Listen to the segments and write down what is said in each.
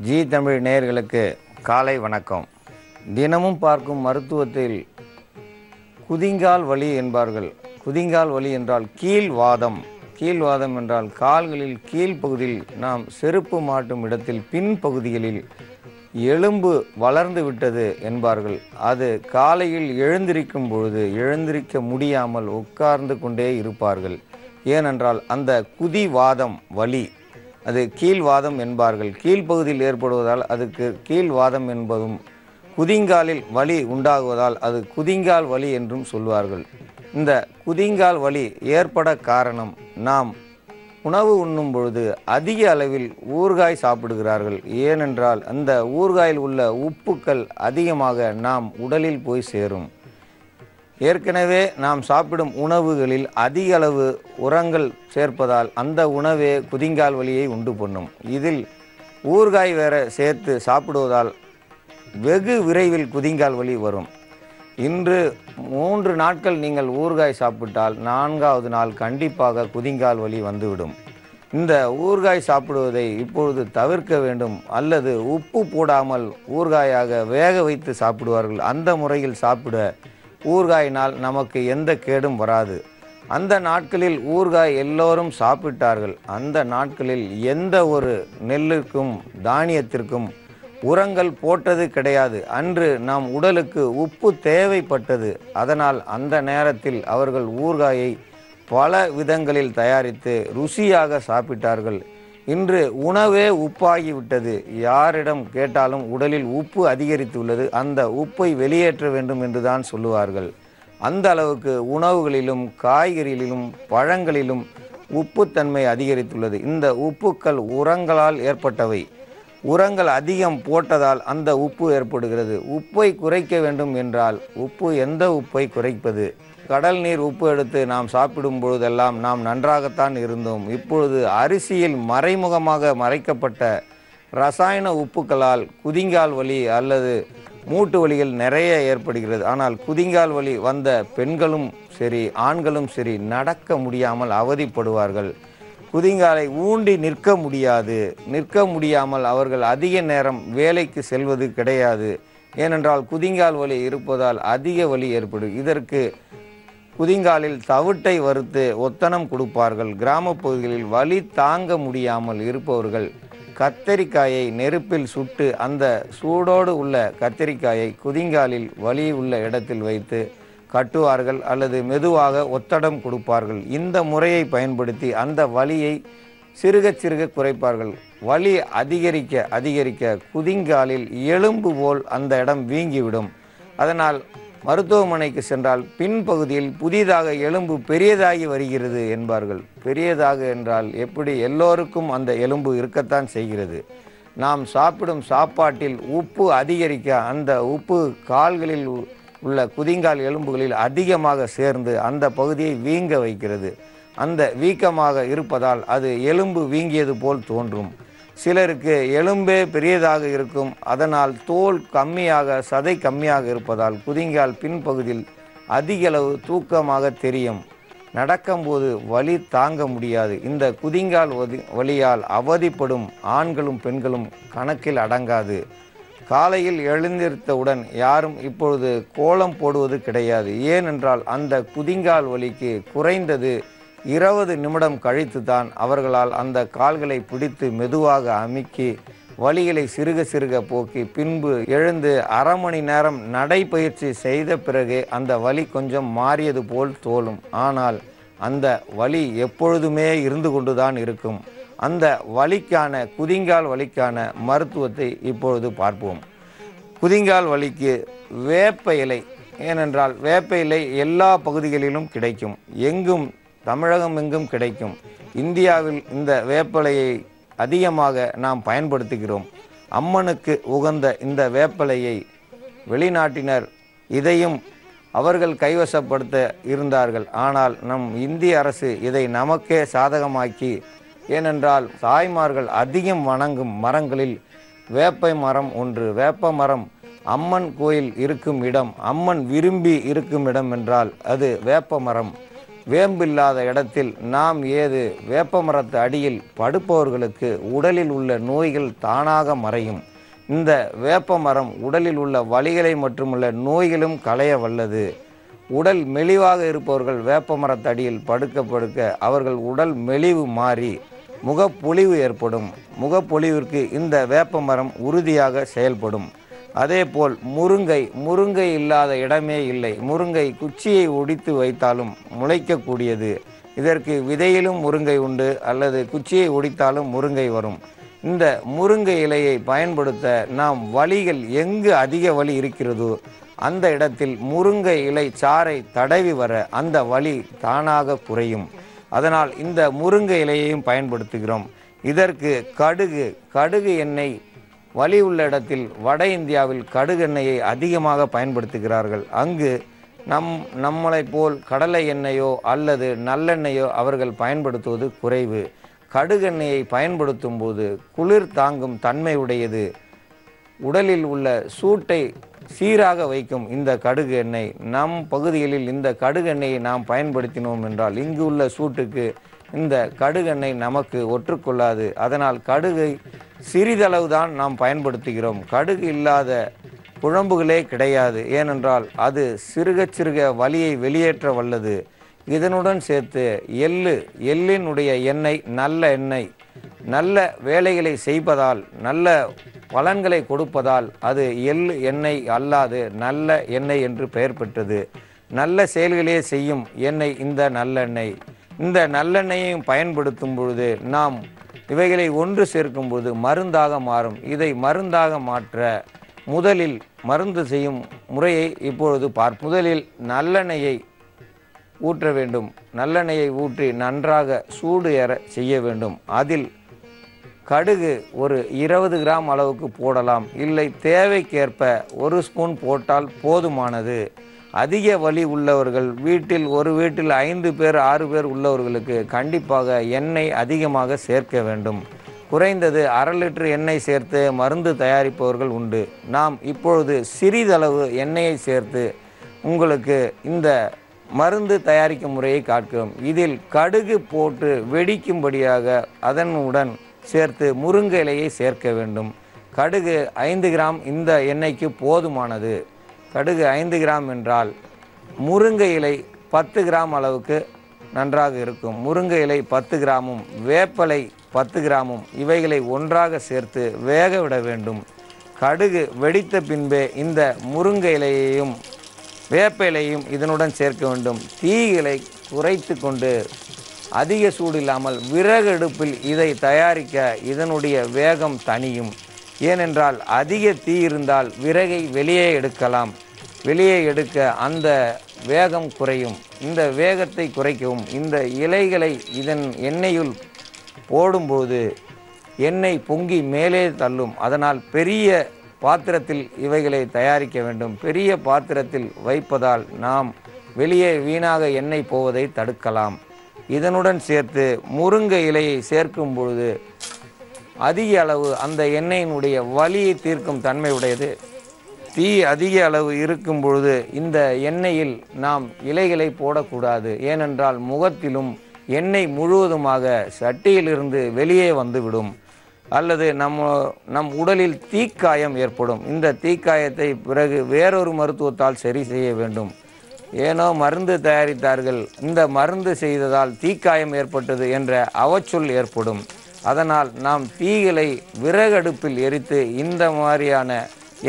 G Tamil நேயர்களுக்கு காலை வணக்கம். தினமும் பார்க்கும் மருத்துவத்தில் குதிங்கால் வலி என்பார்கள். குதிங்கால் வலி என்றால் கீழ்வாதம். கீழ்வாதம் என்றால் கால்களில் கீழ்ப்பகுதியில் நாம் செருப்பு மாட்டும் இடத்தில் பின்பகுதிகளில் எலும்பு வளர்ந்து விட்டது என்பார்கள். அது காலையில் எழுந்திருக்கும் பொழுது எழுந்திருக்க முடியாமல் உட்கார்ந்து கொண்டே இருப்பார்கள். ஏனென்றால் அந்த குதிவாதம் வலி, அது கீழ்வாதம் என்பார்கள். கீழ்ப்பகுதியில் ஏற்படுவதால் அதுக்கு கீழ்வாதம் என்பதும், குதிங்காலில் வலி உண்டாகுவதால் அது குதிங்கால் வலி என்றும் சொல்வார்கள். இந்த குதிங்கால் வலி ஏற்பட காரணம், நாம் உணவு உண்ணும் பொழுது அதிக அளவில் ஊறுகாய் சாப்பிடுகிறார்கள். ஏனென்றால் அந்த ஊறுகாயில் உள்ள உப்புக்கள் அதிகமாக நாம் உடலில் போய் சேரும். ஏற்கனவே நாம் சாப்பிடும் உணவுகளில் அதிக அளவு உரங்கள் சேர்ப்பதால் அந்த உணவே குதிங்கால் வலியை உண்டு பண்ணும். இதில் ஊறுகாய் வேற சேர்த்து சாப்பிடுவதால் வெகு விரைவில் குதிங்கால் வலி வரும். இன்று 3 நாட்கள் நீங்கள் ஊறுகாய் சாப்பிட்டால் 4வது நாள் கண்டிப்பாக குதிங்கால் வலி வந்துவிடும். இந்த ஊறுகாய் சாப்பிடுவதை இப்பொழுது தவிர்க்க வேண்டும். அல்லது உப்பு போடாமல் ஊறுகாயாக வேக வைத்து சாப்பிடுவார்கள். அந்த முறையில் சாப்பிட ஊறுகாயினால் நமக்கு எந்த கேடும் வராது. அந்த நாட்களில் ஊறுகாய் எல்லோரும் சாப்பிட்டார்கள். அந்த நாட்களில் எந்த ஒரு நெல்லுக்கும் தானியத்திற்கும் உரங்கள் போட்டது கிடையாது. அன்று நம் உடலுக்கு உப்பு தேவைப்பட்டது. அதனால் அந்த நேரத்தில் அவர்கள் ஊறுகாயை பல விதங்களில் தயாரித்து ருசியாக சாப்பிட்டார்கள். இன்று உணவே உப்பாகிவிட்டது. யாரிடம் கேட்டாலும் உடலில் உப்பு அதிகரித்துள்ளது, அந்த உப்பை வெளியேற்ற வேண்டும் என்று தான் சொல்லுவார்கள். அந்த அளவுக்கு உணவுகளிலும் காய்கறிகளிலும் பழங்களிலும் உப்புத்தன்மை அதிகரித்துள்ளது. இந்த உப்புக்கள் உரங்களால் ஏற்பட்டவை. உரங்கள் அதிகம் போட்டதால் அந்த உப்பு ஏற்படுகிறது. உப்பை குறைக்க வேண்டும் என்றால் எந்த உப்பை குறைப்பது? கடல் நீர் உப்பு எடுத்து நாம் சாப்பிடும் பொழுதெல்லாம் நாம் நன்றாகத்தான் இருந்தோம். இப்பொழுது அரிசியில் மறைமுகமாக மறைக்கப்பட்ட ரசாயன உப்புக்களால் குதிங்கால் வலி அல்லது மூட்டு வலிகள் நிறைய ஏற்படுகிறது. ஆனால் குதிங்கால் வலி வந்த பெண்களும் சரி ஆண்களும் சரி நடக்க முடியாமல் அவதிப்படுவார்கள். குதிங்காலை ஊண்டி நிற்க முடியாது. நிற்க முடியாமல் அவர்கள் அதிக நேரம் வேலைக்கு செல்வது கிடையாது. ஏனென்றால் குதிங்கால் வலி இருப்பதால் அதிக வலி ஏற்படும். இதற்கு குதிங்காலில் தவிட்டை வறுத்து ஒத்தனம் கொடுப்பார்கள். கிராமப்பகுதிகளில் வலி தாங்க முடியாமல் இருப்பவர்கள் கத்தரிக்காயை நெருப்பில் சுட்டு அந்த சூடோடு உள்ள கத்தரிக்காயை குதிங்காலில் வலி உள்ள இடத்தில் வைத்து கட்டுவார்கள் அல்லது மெதுவாக ஒத்தடம் கொடுப்பார்கள். இந்த முறையை பயன்படுத்தி அந்த வலியை சிறுக சிறுக குறைப்பார்கள். வலி அதிகரிக்க அதிகரிக்க குதிங்காலில் எலும்பு போல் அந்த இடம் வீங்கிவிடும். அதனால் மருத்துவமனைக்கு சென்றால் பின்பகுதியில் புதிதாக எலும்பு பெரியதாகி வருகிறது என்பார்கள். பெரியதாக என்றால் எப்படி? எல்லோருக்கும் அந்த எலும்பு இருக்கத்தான் செய்கிறது. நாம் சாப்பிடும் சாப்பாட்டில் உப்பு அதிகரிக்க அந்த உப்பு கால்களில் உள்ள குதிங்கால் எலும்புகளில் அதிகமாக சேர்ந்து அந்த பகுதியை வீங்க வைக்கிறது. அந்த வீக்கமாக இருப்பதால் அது எலும்பு வீங்கியது போல் தோன்றும். சிலருக்கு எலும்பே பெரியதாக இருக்கும். அதனால் தோல் கம்மியாக சதை கம்மியாக இருப்பதால் குதிங்கால் பின்பகுதியில் அதிகளவு தூக்கமாக தெரியும். நடக்கும்போது வலி தாங்க முடியாது. இந்த குதிங்கால் வலியால் அவதிப்படும் ஆண்களும் பெண்களும் கணக்கில் அடங்காது. காலையில் எழுந்திருத்தவுடன் யாரும் இப்பொழுது கோலம் போடுவது கிடையாது. ஏனென்றால் அந்த குதிங்கால் வலிக்கு குறைந்தது 20 நிமிடம் கழித்து தான் அவர்களால் அந்த கால்களை பிடித்து மெதுவாக அமுக்கி வலிகளை சிறுக சிறுக போக்கி பின்பு எழுந்து அரை மணி நேரம் நடைப்பயிற்சி செய்த பிறகு அந்த வலி கொஞ்சம் மாறியது போல் தோலும். ஆனால் அந்த வலி எப்பொழுதுமே இருந்து கொண்டுதான் இருக்கும். அந்த வலிக்கான குதிங்கால் வலிக்கான மருத்துவத்தை இப்பொழுது பார்ப்போம். குதிங்கால் வலிக்கு வேப்ப இலை, ஏனென்றால் வேப்ப இலை எல்லா பகுதிகளிலும் கிடைக்கும். எங்கும் தமிழகம் எங்கும் கிடைக்கும். இந்தியாவில் இந்த வேப்பலையை அதிகமாக நாம் பயன்படுத்துகிறோம். அம்மனுக்கு உகந்த இந்த வேப்பலையை வெளிநாட்டினர் இதையும் அவர்கள் கைவசப்படுத்த இருந்தார்கள். ஆனால் நம் இந்திய அரசு இதை நமக்கே சாதகமாக்கி, ஏனென்றால் தாய்மார்கள் அதிகம் வணங்கும் மரங்களில் வேப்ப மரம் ஒன்று. வேப்ப மரம் அம்மன் கோயில் இருக்கும் இடம், அம்மன் விரும்பி இருக்கும் இடம் என்றால் அது வேப்ப மரம். வேம்பில்லாத இடத்தில் நாம் ஏது வேப்பமரத்து அடியில் படுப்பவர்களுக்கு உடலில் உள்ள நோய்கள் தானாக மறையும். இந்த வேப்பமரம் உடலில் உள்ள வலிகளை மட்டுமல்ல நோய்களும் களைய வல்லது. உடல் மெலிவாக இருப்பவர்கள் வேப்பமரத்தடியில் படுக்க அவர்கள் உடல் மெலிவு மாறி முகப்பொலிவு ஏற்படும். முகப்பொலிவிற்கு இந்த வேப்பமரம் உறுதியாக செயல்படும். அதேபோல் முருங்கை இல்லாத இடமே இல்லை. முருங்கை குச்சியை ஒடித்து வைத்தாலும் முளைக்கக்கூடியது. இதற்கு விதையிலும் முருங்கை உண்டு, அல்லது குச்சியை ஒடித்தாலும் முருங்கை வரும். இந்த முருங்கை இலையை பயன்படுத்த நாம் வலிகள் எங்கு அதிக வலி இருக்கிறதோ அந்த இடத்தில் முருங்கை இலை சாறை தடவி வர அந்த வலி தானாக குறையும். அதனால் இந்த முருங்கை இலையையும் பயன்படுத்துகிறோம். இதற்கு கடுகு எண்ணெய் வலி உள்ள இடத்தில் வட இந்தியாவில் கடுகு எண்ணெயை அதிகமாக பயன்படுத்துகிறார்கள். அங்கு நம்மளை போல் கடலை எண்ணெயோ அல்லது நல்லெண்ணெயோ அவர்கள் பயன்படுத்துவது குறைவு. கடுகெண்ணெயை பயன்படுத்தும் போது குளிர் தாங்கும் தன்மை உடையது. உடலில் உள்ள சூட்டை சீராக வைக்கும் இந்த கடுகு எண்ணெய். நம் பகுதிகளில் இந்த கடுகு எண்ணெயை நாம் பயன்படுத்தினோம் என்றால் இங்கு உள்ள சூட்டுக்கு இந்த கடுகெண்ணெய் நமக்கு ஒற்றுக்கொள்ளாது. அதனால் கடுகை சிறிதளவு தான் நாம் பயன்படுத்துகிறோம். கடுகு இல்லாத குழம்புகளே கிடையாது. ஏனென்றால் அது சிறுக வலியை வெளியேற்ற வல்லது. இதனுடன் சேர்த்து எள்ளினுடைய எண்ணெய் நல்ல எண்ணெய், நல்ல வேலைகளை செய்வதால் நல்ல பலன்களை கொடுப்பதால் அது எண்ணெய் அல்லாது நல்ல எண்ணெய் என்று பெயர் பெற்றது. நல்ல செயல்களே செய்யும் எண்ணெய் இந்த நல்லெண்ணெய். இந்த நல்லெண்ணெயையும் பயன்படுத்தும் பொழுது நாம் இவைகளை ஒன்று சேர்க்கும்போது மருந்தாக மாறும். இதை மருந்தாக மாற்ற முதலில் மருந்து செய்யும் முறையை இப்பொழுது முதலில் நல்லெண்ணெயை ஊற்ற வேண்டும். நல்லெண்ணெயை ஊற்றி நன்றாக சூடு ஏற செய்ய வேண்டும். அதில் கடுகு ஒரு 20 கிராம் அளவுக்கு போடலாம். இல்லை தேவைக்கேற்ப 1 ஸ்பூன் போட்டால் போதுமானது. அதிக வலி உள்ளவர்கள் ஒரு வீட்டில் 5 பேர் 6 பேர் உள்ளவர்களுக்கு கண்டிப்பாக எண்ணெய் அதிகமாக சேர்க்க வேண்டும். குறைந்தது 1/2 லிட்டர் எண்ணெய் சேர்த்து மருந்து தயாரிப்பவர்கள் உண்டு. நாம் இப்பொழுது சிறிதளவு எண்ணெயை சேர்த்து உங்களுக்கு இந்த மருந்து தயாரிக்கும் முறையை காட்டுகிறோம். இதில் கடுகு போட்டு வெடிக்கும்படியாக அதனுடன் சேர்த்து முருங்கை இலையை சேர்க்க வேண்டும். கடுகு 5 கிராம் இந்த எண்ணெய்க்கு போதுமானது. கடுகு 5 கிராம் என்றால் முருங்கை இலை 10 கிராம் அளவுக்கு நன்றாக இருக்கும். முருங்கை இலை 10 கிராமும் வேப்பலை 10 கிராமும் இவைகளை ஒன்றாக சேர்த்து வேக விட வேண்டும். கடுகு வெடித்த பின்பே இந்த முருங்கை இலையையும் வேப்ப இலையும் இதனுடன் சேர்க்க வேண்டும். தீகளை குறைத்து கொண்டு அதிக சூடு இல்லாமல் விறகு அடுப்பில் இதை தயாரிக்க இதனுடைய வேகம் தனியும். ஏனென்றால் அதிக தீ இருந்தால் விறகை வெளியே எடுக்கலாம். வெளியே எடுக்க அந்த வேகம் குறையும். இந்த வேகத்தை குறைக்கவும் இந்த இலைகளை இதன் எண்ணெயில் போடும்போது எண்ணெய் பொங்கி மேலே தள்ளும். அதனால் பெரிய பாத்திரத்தில் இவைகளை தயாரிக்க வேண்டும். பெரிய பாத்திரத்தில் வைப்பதால் நாம் வெளியே வீணாக எண்ணெய் போவதை தடுக்கலாம். இதனுடன் சேர்த்து முருங்கை இலையை சேர்க்கும் பொழுது அதிக அளவு அந்த எண்ணெயினுடைய வலியை தீர்க்கும் தன்மை உடையது. தீ அதிக அளவு இருக்கும் பொழுது இந்த எண்ணெயில் நாம் இலைகளை போடக்கூடாது. ஏனென்றால் முகத்திலும் எண்ணெய் முழுவதுமாக சட்டியிலிருந்து வெளியே வந்துவிடும். அல்லது நம் உடலில் தீக்காயம் ஏற்படும். இந்த தீக்காயத்தை பிறகு வேறொரு மருத்துவத்தால் சரி செய்ய வேண்டும். ஏனோ மருந்து தயாரித்தார்கள், இந்த மருந்து செய்ததால் தீக்காயம் ஏற்பட்டது என்ற அவச்சொல் ஏற்படும். அதனால் நாம் தீகளை விறகடுப்பில் எரித்து இந்த மாதிரியான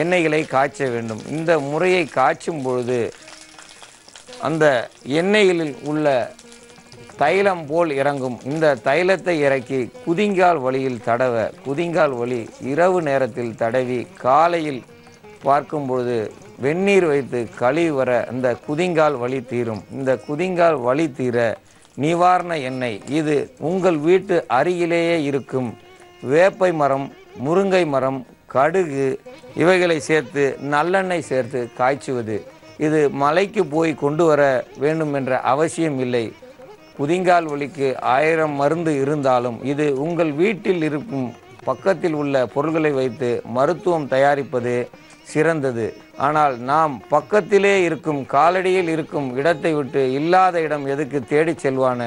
எண்ணெய்களை காய்ச்ச வேண்டும். இந்த முறையை காய்ச்சும் பொழுது அந்த எண்ணெயில் உள்ள தைலம் போல் இறங்கும். இந்த தைலத்தை இறக்கி குதிங்கால் வலியில் தடவ, குதிங்கால் வலி இரவு நேரத்தில் தடவி காலையில் பார்க்கும் பொழுது வெந்நீர் வைத்து கழுவி வர இந்த குதிங்கால் வலி தீரும். இந்த குதிங்கால் வலி தீர நிவாரண எண்ணெய் இது உங்கள் வீட்டு அருகிலேயே இருக்கும் வேப்பை மரம், முருங்கை மரம், கடுகு இவைகளை சேர்த்து நல்லெண்ணெய் சேர்த்து காய்ச்சுவது. இது மலைக்கு போய் கொண்டு வர வேண்டும் என்ற அவசியம் இல்லை. குதிங்கால் வலிக்கு 1000 மருந்து இருந்தாலும் இது உங்கள் வீட்டில் இருக்கும் பக்கத்தில் உள்ள பொருள்களை வைத்து மருத்துவம் தயாரிப்பது சிறந்தது. ஆனால் நாம் பக்கத்திலே இருக்கும் காலடியில் இருக்கும் இடத்தை விட்டு இல்லாத இடம் எதுக்கு தேடிச் செல்வான?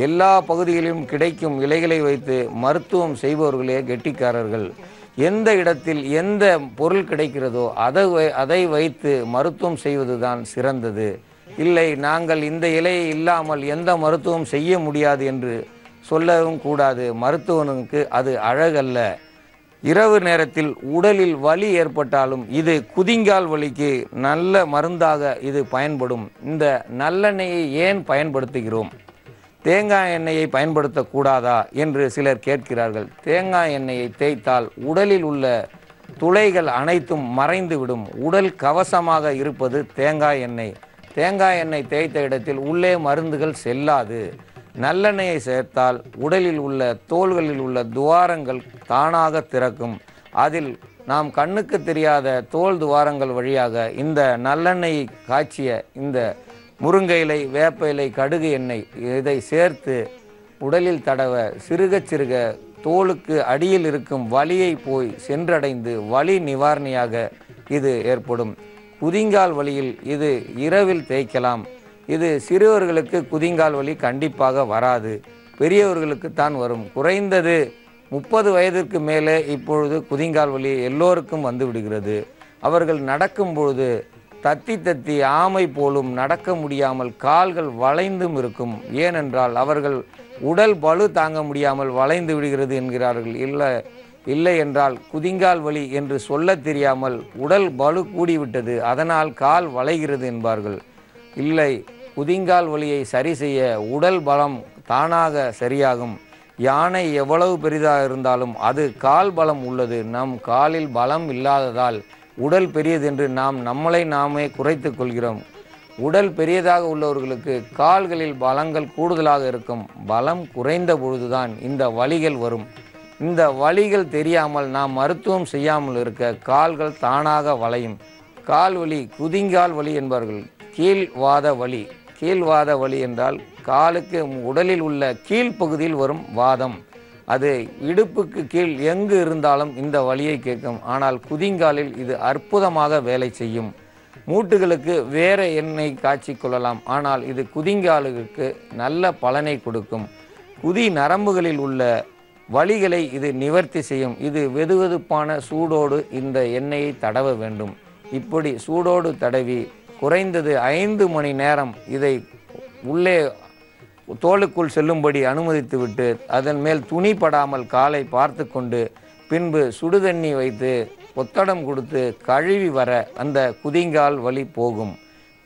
எல்லா பகுதிகளிலும் கிடைக்கும் இலைகளை வைத்து மருத்துவம் செய்பவர்களே கெட்டிக்காரர்கள். எந்த இடத்தில் எந்த பொருள் கிடைக்கிறதோ அதை வைத்து மருத்துவம் செய்வதுதான் சிறந்தது. இல்லை, நாங்கள் இந்த இலையை இல்லாமல் எந்த மருத்துவம் செய்ய முடியாது என்று சொல்லவும் கூடாது. மருத்துவனுக்கு அது அழகல்ல. இரவு நேரத்தில் உடலில் வலி ஏற்பட்டாலும் இது குதிங்கால் வலிக்கு நல்ல மருந்தாக இது பயன்படும். இந்த நல்லெண்ணெயை ஏன் பயன்படுத்துகிறோம்? தேங்காய் எண்ணெயை பயன்படுத்தக்கூடாதா என்று சிலர் கேட்கிறார்கள். தேங்காய் எண்ணெயை தேய்த்தால் உடலில் உள்ள துளைகள் அனைத்தும் மறைந்துவிடும். உடல் கவசமாக இருப்பது தேங்காய் எண்ணெய். தேங்காய் எண்ணெய் தேய்த்த இடத்தில் உள்ளே மருந்துகள் செல்லாது. நல்லெண்ணெயை சேர்த்தால் உடலில் உள்ள தோள்களில் உள்ள துவாரங்கள் தானாக திறக்கும். அதில் நாம் கண்ணுக்கு தெரியாத தோல் துவாரங்கள் வழியாக இந்த நல்லெண்ணெய் காய்ச்சிய இந்த முருங்கை இலை, வேப்ப இலை, கடுகு எண்ணெய் இதை சேர்த்து உடலில் தடவ சிறுக சிறுக தோலுக்கு அடியில் இருக்கும் வலியை போய் சென்றடைந்து வலி நிவாரணியாக இது ஏற்படும். குதிங்கால் வலியில் இது இரவில் தேய்க்கலாம். இது சிறுவர்களுக்கு குதிங்கால் வலி கண்டிப்பாக வராது, பெரியவர்களுக்கு தான் வரும். குறைந்தது 30 வயதிற்கு மேலே இப்பொழுது குதிங்கால் வலி எல்லோருக்கும் வந்து விடுகிறது. அவர்கள் நடக்கும் பொழுது தத்தி தத்தி ஆமை போலும் நடக்க முடியாமல் கால்கள் வளைந்தும் இருக்கும். ஏனென்றால் அவர்கள் உடல் பளு தாங்க முடியாமல் வளைந்து விடுகிறது என்கிறார்கள். இல்லை என்றால் குதிங்கால் வலி என்று சொல்ல தெரியாமல் உடல் பளு கூடிவிட்டது, அதனால் கால் வளைகிறது என்பார்கள். இல்லை, குதிங்கால் வலியை சரி செய்ய உடல் பலம் தானாக சரியாகும். யானை எவ்வளவு பெரிதாக இருந்தாலும் அது கால் பலம் உள்ளது. நம் காலில் பலம் இல்லாததால் உடல் பெரியது என்று நம்மளை நாமே குறைத்து கொள்கிறோம். உடல் பெரியதாக உள்ளவர்களுக்கு கால்களில் பலங்கள் கூடுதலாக இருக்கும். பலம் குறைந்த பொழுதுதான் இந்த வலிகள் வரும். இந்த வலிகள் தெரியாமல் நாம் மருத்துவம் செய்யாமல் இருக்க கால்கள் தானாக வளையும். கால் வலி குதிங்கால் வலி என்பார்கள். கீழ்வாத வலி. கீழ்வாத வலி என்றால் காலுக்கு உடலில் உள்ள கீழ்ப்பகுதியில் வரும் வாதம். அது இடுப்புக்கு கீழ் எங்கு இருந்தாலும் இந்த வலியை கேட்கும். ஆனால் குதிங்காலில் இது அற்புதமாக வேலை செய்யும். மூட்டுகளுக்கு வேற எண்ணெய் காய்ச்சி கொள்ளலாம், ஆனால் இது குதிங்காலுக்கு நல்ல பலனை கொடுக்கும். குதி நரம்புகளில் உள்ள வலிகளை இது நிவர்த்தி செய்யும். இது வெதுவெதுப்பான சூடோடு இந்த எண்ணெயை தடவ வேண்டும். இப்படி சூடோடு தடவி குறைந்தது 5 மணி நேரம் இதை உள்ளே தோலுக்குள் செல்லும்படி அனுமதித்துவிட்டு அதன் மேல் துணி படாமல் காலை பார்த்து கொண்டு பின்பு சுடுதண்ணி வைத்து ஒத்தடம் கொடுத்து கழுவி வர அந்த குதிங்கால் வலி போகும்.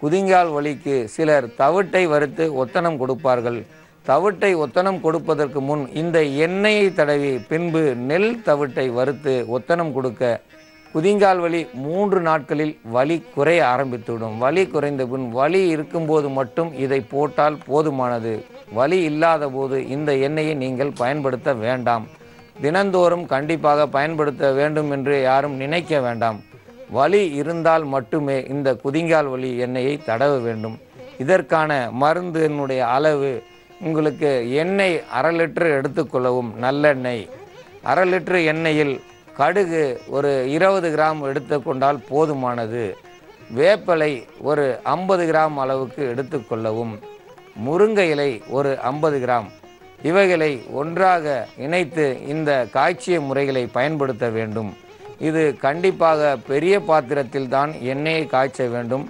குதிங்கால் வலிக்கு சிலர் தவிட்டை வறுத்து ஒத்தனம் கொடுப்பார்கள். தவிட்டை ஒத்தனம் கொடுப்பதற்கு முன் இந்த எண்ணெயை தடவி பின்பு நெல் தவிட்டை வறுத்து ஒத்தனம் கொடுக்க குதிங்கால் வலி 3 நாட்களில் வலி குறைய ஆரம்பித்துவிடும். வலி குறைந்த பின் வலி இருக்கும்போது மட்டும் இதை போட்டால் போதுமானது. வலி இல்லாத போது இந்த எண்ணெயை நீங்கள் பயன்படுத்த வேண்டாம். தினந்தோறும் கண்டிப்பாக பயன்படுத்த வேண்டும் என்று யாரும் நினைக்க வேண்டாம். வலி இருந்தால் மட்டுமே இந்த குதிங்கால் வலி எண்ணெயை தடவ வேண்டும். இதற்கான மருந்தினுடைய அளவு உங்களுக்கு எண்ணெய் 1/2 லிட்டர் எடுத்துக்கொள்ளவும். நல்லெண்ணெய் 1/2 லிட்டர் எண்ணெயில் கடுகு ஒரு 20 கிராம் எடுத்துக்கொண்டால் போதுமானது. வேப்பலை ஒரு 50 கிராம் அளவுக்கு எடுத்துக்கொள்ளவும். முருங்கை இலை ஒரு 50 கிராம். இவைகளை ஒன்றாக இணைத்து இந்த காய்ச்சிய முறைகளை பயன்படுத்த வேண்டும். இது கண்டிப்பாக பெரிய பாத்திரத்தில் தான் எண்ணெயை காய்ச்ச வேண்டும்.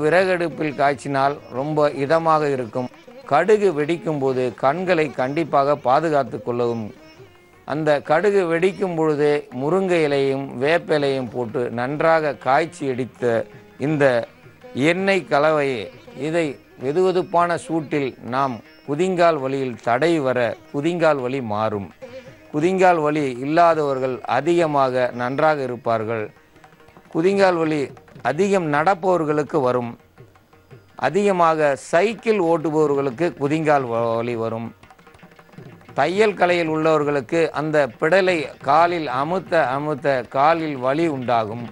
விறகடுப்பில் காய்ச்சினால் ரொம்ப இதமாக இருக்கும். கடுகு வெடிக்கும் போது கண்களை கண்டிப்பாக பாதுகாத்து கொள்ளவும். அந்த கடுகு வெடிக்கும் பொழுதே முருங்கை இலையும் வேப்ப இலையும் போட்டு நன்றாக காய்ச்சி எடுத்த இந்த எண்ணெய் கலவையை இதை வெதுவெதுப்பான சூட்டில் நாம் குதிங்கால் வலியில் தடவி வர குதிங்கால் வலி மாறும். குதிங்கால் வலி இல்லாதவர்கள் அதிகமாக நன்றாக இருப்பார்கள். குதிங்கால் வலி அதிகம் நடப்பவர்களுக்கு வரும். அதிகமாக சைக்கிள் ஓட்டுபவர்களுக்கு குதிங்கால் வலி வரும். தையல் கலையில் உள்ளவர்களுக்கு அந்த பிடலை காலில் அமுத்த காலில் வலி உண்டாகும்.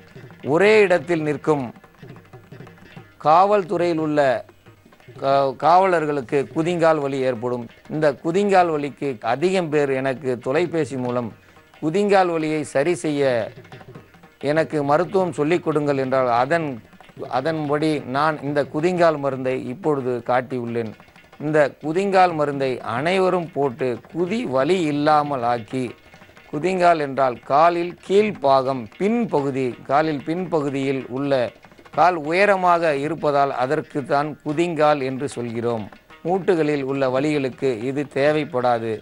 ஒரே இடத்தில் நிற்கும் காவல்துறையில் உள்ள காவலர்களுக்கு குதிங்கால் வலி ஏற்படும். இந்த குதிங்கால் வலிக்கு அதிகம் பேர் எனக்கு தொலைபேசி மூலம் குதிங்கால் வலியை சரி செய்ய எனக்கு மருத்துவம் சொல்லிக் கொடுங்கள் என்றால் அதன்படி நான் இந்த குதிங்கால் மருந்தை இப்பொழுது காட்டியுள்ளேன். இந்த குதிங்கால் மருந்தை அனைவரும் போட்டு குதி வலி இல்லாமல் ஆக்கி, குதிங்கால் என்றால் காலில் கீழ்ப்பாகம் பின்பகுதி, காலில் பின்பகுதியில் உள்ள கால் உயரமாக இருப்பதால் அதற்கு தான் குதிங்கால் என்று சொல்கிறோம். மூட்டுகளில் உள்ள வலிகளுக்கு இது தேவைப்படாது.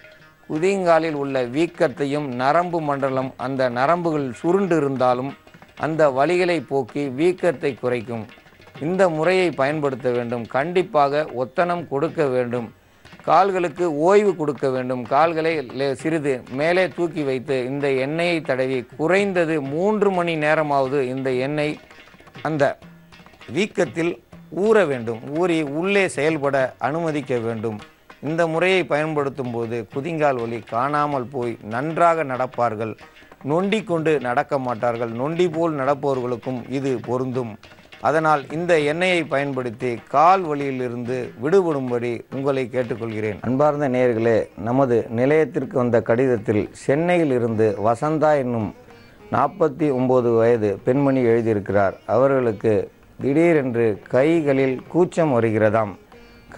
குதிங்காலில் உள்ள வீக்கத்தையும் நரம்பு மண்டலம், அந்த நரம்புகள் சுருண்டு இருந்தாலும் அந்த வலிகளை போக்கி வீக்கத்தை குறைக்கும். இந்த முறையை பயன்படுத்த வேண்டும். கண்டிப்பாக ஒத்தனம் கொடுக்க வேண்டும். கால்களுக்கு ஓய்வு கொடுக்க வேண்டும். கால்களை சிறிது மேலே தூக்கி வைத்து இந்த எண்ணெயை தடவி குறைந்தது 3 மணி நேரமாவது இந்த எண்ணெய் அந்த வீக்கத்தில் ஊற வேண்டும். ஊறி உள்ளே செயல்பட அனுமதிக்க வேண்டும். இந்த முறையை பயன்படுத்தும் போது குதிங்கால் வலி காணாமல் போய் நன்றாக நடப்பார்கள். நொண்டி கொண்டு நடக்க மாட்டார்கள். நொண்டி போல் நடப்பவர்களுக்கும் இது பொருந்தும். அதனால் இந்த எண்ணெயை பயன்படுத்தி கால் வலியிலிருந்து விடுபடும்படி உங்களை கேட்டுக்கொள்கிறேன். அன்பார்ந்த நேயர்களே, நமது நிலையத்திற்கு வந்த கடிதத்தில் சென்னையில் இருந்து வசந்தா என்னும் 49 வயது பெண்மணி எழுதியிருக்கிறார். அவர்களுக்கு திடீரென்று கைகளில் கூச்சம் வருகிறதாம்.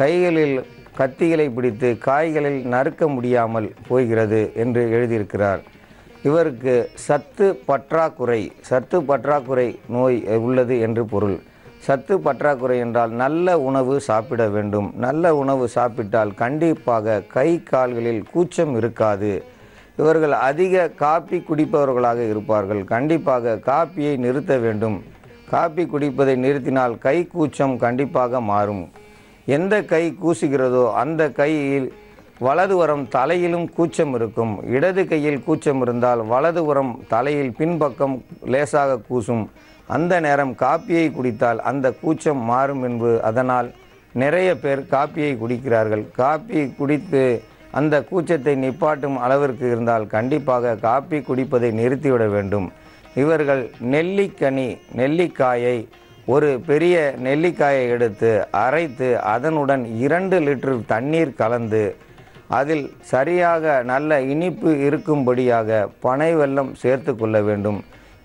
கைகளில் கத்திகளை பிடித்து காய்களில் நறுக்க முடியாமல் போகிறது என்று எழுதியிருக்கிறார். இவருக்கு சத்து பற்றாக்குறை நோய் உள்ளது என்று பொருள். சத்து பற்றாக்குறை என்றால் நல்ல உணவு சாப்பிட வேண்டும். நல்ல உணவு சாப்பிட்டால் கண்டிப்பாக கை கால்களில் கூச்சம் இருக்காது. இவர்கள் அதிக காப்பி குடிப்பவர்களாக இருப்பார்கள். கண்டிப்பாக காப்பியை நிறுத்த வேண்டும். காப்பி குடிப்பதை நிறுத்தினால் கை கூச்சம் கண்டிப்பாக மாறும். எந்த கை கூசுகிறதோ அந்த கையில் வலதுபுறம் தலையிலும் கூச்சம் இருக்கும். இடது கையில் கூச்சம் இருந்தால் வலதுபுறம் தலையில் பின்பக்கம் லேசாக கூசும். அந்த நேரம் காப்பியை குடித்தால் அந்த கூச்சம் மாறும் என்பது. அதனால் நிறைய பேர் காப்பியை குடிக்கிறார்கள். காப்பி குடித்து அந்த கூச்சத்தை நிப்பாட்டும் அளவிற்கு இருந்தால் கண்டிப்பாக காப்பி குடிப்பதை நிறுத்திவிட வேண்டும். இவர்கள் நெல்லிக்காயை ஒரு பெரிய நெல்லிக்காயை எடுத்து அரைத்து அதனுடன் 2 லிட்டர் தண்ணீர் கலந்து அதில் சரியாக நல்ல இனிப்பு இருக்கும்படியாக பனை வெல்லம் சேர்த்து கொள்ள வேண்டும்.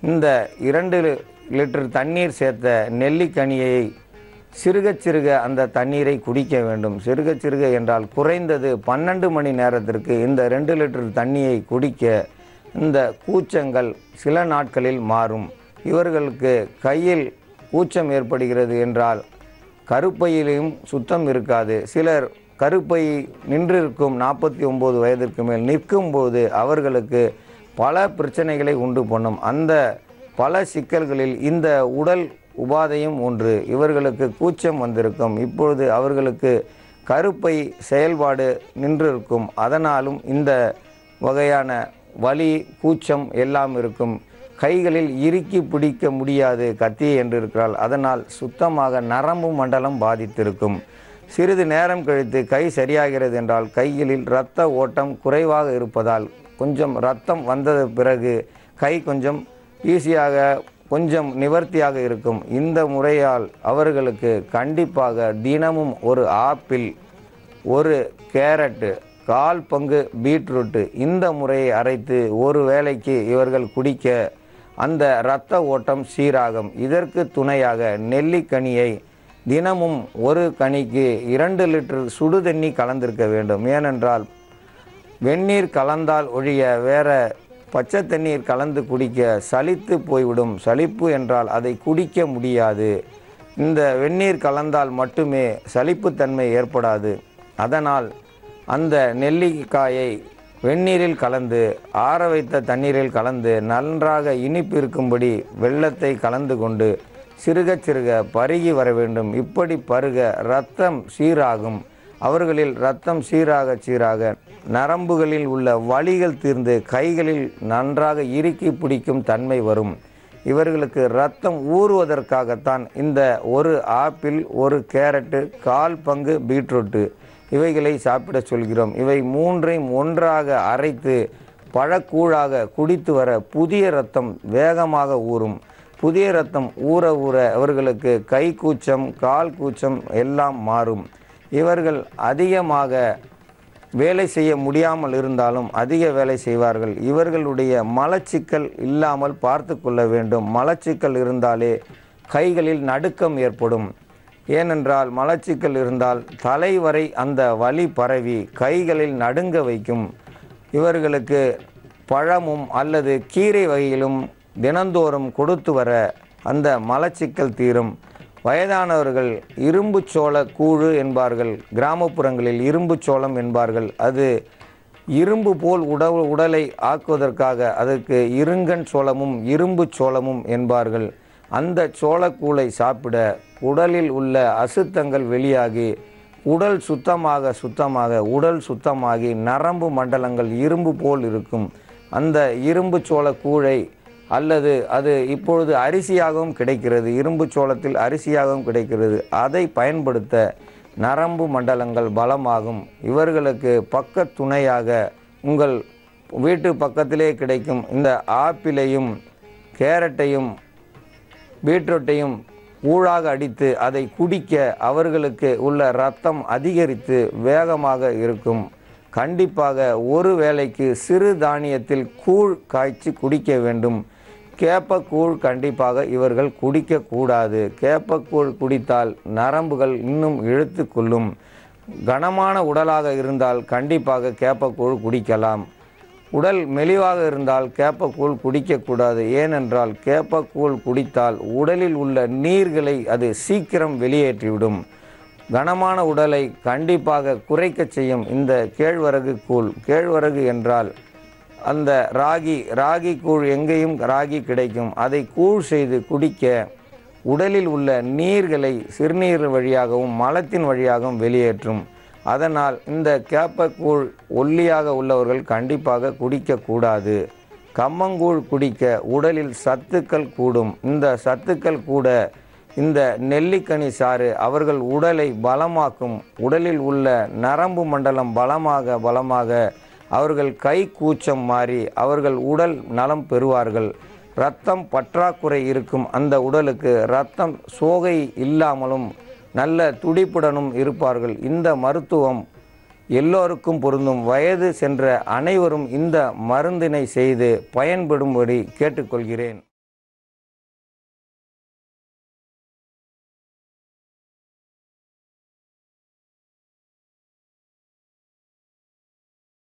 இந்த 2 லிட்டர் தண்ணீர் சேர்த்த நெல்லிக்கனியை சிறுக அந்த தண்ணீரை குடிக்க வேண்டும். சிறுக என்றால் குறைந்தது 12 மணி நேரத்திற்கு இந்த 2 லிட்டர் தண்ணியை குடிக்க இந்த கூச்சங்கள் சில நாட்களில் மாறும். இவர்களுக்கு கையில் கூச்சம் ஏற்படுகிறது என்றால் கருப்பையிலும் சுத்தம் இருக்காது. சிலர் கருப்பை நின்றிருக்கும் 49 வயதிற்கு மேல் நிற்கும்போது அவர்களுக்கு பல பிரச்சனைகளை உண்டு பண்ணும். அந்த பல சிக்கல்களில் இந்த உடல் உபாதையும் ஒன்று. இவர்களுக்கு கூச்சம் வந்திருக்கும். இப்பொழுது அவர்களுக்கு கருப்பை செயல்பாடு நின்றிருக்கும். அதனாலும் இந்த வகையான வலி கூச்சம் எல்லாம் இருக்கும். கைகளில் இறுக்கி பிடிக்க முடியாது கத்தியை என்று இருக்கிறாள். அதனால் சுத்தமாக நரம்பு மண்டலம் பாதித்திருக்கும். சிறிது நேரம் கழித்து கை சரியாகிறது என்றால் கைகளில் இரத்த ஓட்டம் குறைவாக இருப்பதால் கொஞ்சம் இரத்தம் வந்த பிறகு கை கொஞ்சம் ஈஸியாக கொஞ்சம் நிவர்த்தியாக இருக்கும். இந்த முறையால் அவர்களுக்கு கண்டிப்பாக தினமும் ஒரு ஆப்பிள், ஒரு கேரட்டு, 1/4 பங்கு பீட்ரூட்டு இந்த முறையை அரைத்து ஒரு வேளைக்கு இவர்கள் குடிக்க அந்த இரத்த ஓட்டம் சீராகும். இதற்கு துணையாக நெல்லிக்கனியை தினமும் ஒரு கனிக்கு 2 லிட்டர் சுடு தண்ணி கலந்திருக்க வேண்டும். ஏனென்றால் வெந்நீர் கலந்தால் ஒழிய வேற பச்சை தண்ணீர் கலந்து குடிக்க சலித்து போய்விடும். சலிப்பு என்றால் அதை குடிக்க முடியாது. இந்த வெந்நீர் கலந்தால் மட்டுமே சலிப்புத்தன்மை ஏற்படாது. அதனால் அந்த நெல்லிக்காயை வெந்நீரில் கலந்து ஆற வைத்த தண்ணீரில் கலந்து நன்றாக இனிப்பு இருக்கும்படி வெல்லத்தை கலந்து கொண்டு சிறுக பருகி வர வேண்டும். இப்படி பருக இரத்தம் சீராகும். அவர்களில் இரத்தம் சீராக நரம்புகளில் உள்ள வலிகள் தீர்ந்து கைகளில் நன்றாக இறுக்கி பிடிக்கும் தன்மை வரும். இவர்களுக்கு இரத்தம் ஊறுவதற்காகத்தான் இந்த ஒரு ஆப்பிள், ஒரு கேரட்டு, 1/4 பங்கு பீட்ரூட்டு இவைகளை சாப்பிட சொல்கிறோம். இவை மூன்றையும் ஒன்றாக அரைத்து பழக்கூழாக குடித்து வர புதிய இரத்தம் வேகமாக ஊறும். புதிய இரத்தம் ஊற அவர்களுக்கு கை கூச்சம், கால் கூச்சம் எல்லாம் மாறும். இவர்கள் அதிகமாக வேலை செய்ய முடியாமல் இருந்தாலும் அதிக வேலை செய்வார்கள். இவர்களுடைய மலச்சிக்கல் இல்லாமல் பார்த்து கொள்ள வேண்டும். மலச்சிக்கல் இருந்தாலே கைகளில் நடுக்கம் ஏற்படும். ஏனென்றால் மலச்சிக்கல் இருந்தால் தலை வரை அந்த வலி பரவி கைகளில் நடுங்க வைக்கும். இவர்களுக்கு பழமும் அல்லது கீரை வகையிலும் தினந்தோறும் கொடுத்து வர அந்த மலச்சிக்கல் தீரும். வயதானவர்கள் இரும்பு சோள கூழு என்பார்கள், கிராமப்புறங்களில் இரும்பு சோளம் என்பார்கள். அது இரும்பு போல் உடலை ஆக்குவதற்காக அதற்கு இருங்கன் சோளமும் இரும்பு சோளமும் என்பார்கள். அந்த சோளக்கூளை சாப்பிட உடலில் உள்ள அசுத்தங்கள் வெளியாகி உடல் சுத்தமாகி நரம்பு மண்டலங்கள் இரும்பு போல் இருக்கும். அந்த இரும்பு சோள கூழை அல்லது அது இப்பொழுது அரிசியாகவும் கிடைக்கிறது, இரும்பு சோளத்தில் அரிசியாகவும் கிடைக்கிறது, அதை பயன்படுத்த நரம்பு மண்டலங்கள் பலமாகும். இவர்களுக்கு பக்க துணையாக உங்கள் வீட்டு பக்கத்திலே கிடைக்கும் இந்த ஆப்பிளையும் கேரட்டையும் பீட்ரூட்டையும் ஊழாக அடித்து அதை குடிக்க அவர்களுக்கு உள்ள இரத்தம் அதிகரித்து வேகமாக இருக்கும். கண்டிப்பாக ஒரு வேளைக்கு சிறு தானியத்தில் கூழ் காய்ச்சி குடிக்க வேண்டும். கேப்பக்கூழ் கண்டிப்பாக இவர்கள் குடிக்கக்கூடாது. கேப்பக்கூழ் குடித்தால் நரம்புகள் இன்னும் இழுத்து கொள்ளும். கனமான உடலாக இருந்தால் கண்டிப்பாக கேப்பக்கூழ் குடிக்கலாம். உடல் மெலிவாக இருந்தால் கேப்பக்கூழ் குடிக்கக்கூடாது. ஏனென்றால் கேப்பக்கூழ் குடித்தால் உடலில் உள்ள நீர்களை அது சீக்கிரம் வெளியேற்றிவிடும். கனமான உடலை கண்டிப்பாக குறைக்க செய்யும் இந்த கேழ்வரகு கூழ். கேழ்வரகு என்றால் அந்த ராகி கூழ், எங்கேயும் ராகி கிடைக்கும். அதை கூழ் செய்து குடிக்க உடலில் உள்ள நீர்களை சிறுநீர் வழியாகவும் மலத்தின் வழியாகவும் வெளியேற்றும். அதனால் இந்த கேப்பக்கூழ் ஒல்லியாக உள்ளவர்கள் கண்டிப்பாக குடிக்கக்கூடாது. கம்மங்கூழ் குடிக்க உடலில் சத்துக்கள் கூடும். இந்த சத்துக்கள் கூட இந்த நெல்லிக்கனி சாறு அவர்கள் உடலை பலமாக்கும். உடலில் உள்ள நரம்பு மண்டலம் பலமாக அவர்கள் கை கூச்சம் மாறி அவர்கள் உடல் நலம் பெறுவார்கள். இரத்தம் பற்றாக்குறை இருக்கும் அந்த உடலுக்கு இரத்தம் சோகை இல்லாமலும் நல்ல துடிப்புடனும் இருப்பார்கள். இந்த மருத்துவம் எல்லோருக்கும் பொருந்தும். வயது சென்ற அனைவரும் இந்த மருந்தினை செய்து பயன்படும்படி கேட்டுக்கொள்கிறேன்.